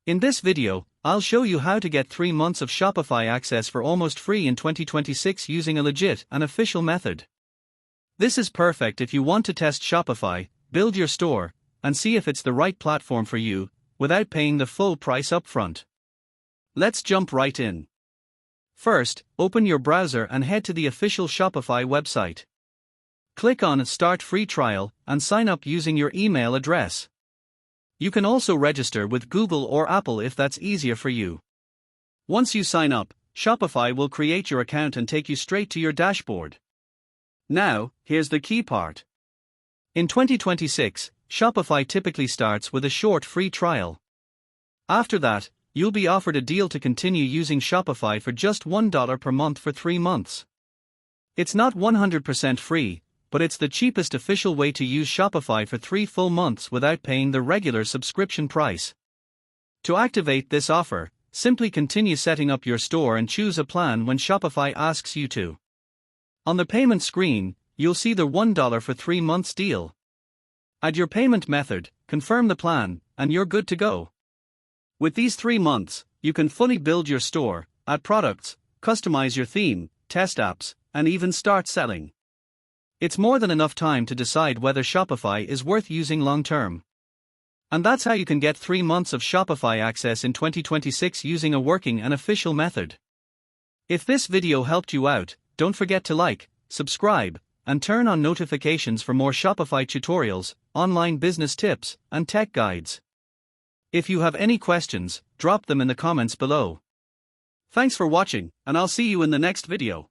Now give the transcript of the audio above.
In this video, I'll show you how to get 3 months of Shopify access for almost free in 2026 using a legit and official method. This is perfect if you want to test Shopify, build your store, and see if it's the right platform for you, without paying the full price upfront. Let's jump right in. First, open your browser and head to the official Shopify website. Click on Start Free Trial and sign up using your email address. You can also register with Google or Apple if that's easier for you. Once you sign up, Shopify will create your account and take you straight to your dashboard. Now, here's the key part. In 2026, Shopify typically starts with a short free trial. After that, you'll be offered a deal to continue using Shopify for just $1 per month for 3 months. It's not 100% free, but it's the cheapest official way to use Shopify for 3 full months without paying the regular subscription price. To activate this offer, simply continue setting up your store and choose a plan when Shopify asks you to. On the payment screen, you'll see the $1 for 3 months deal. Add your payment method, confirm the plan, and you're good to go. With these 3 months, you can fully build your store, add products, customize your theme, test apps, and even start selling. It's more than enough time to decide whether Shopify is worth using long term. And that's how you can get 3 months of Shopify access in 2026 using a working and official method. If this video helped you out, don't forget to like, subscribe, and turn on notifications for more Shopify tutorials, online business tips, and tech guides. If you have any questions, drop them in the comments below. Thanks for watching, and I'll see you in the next video.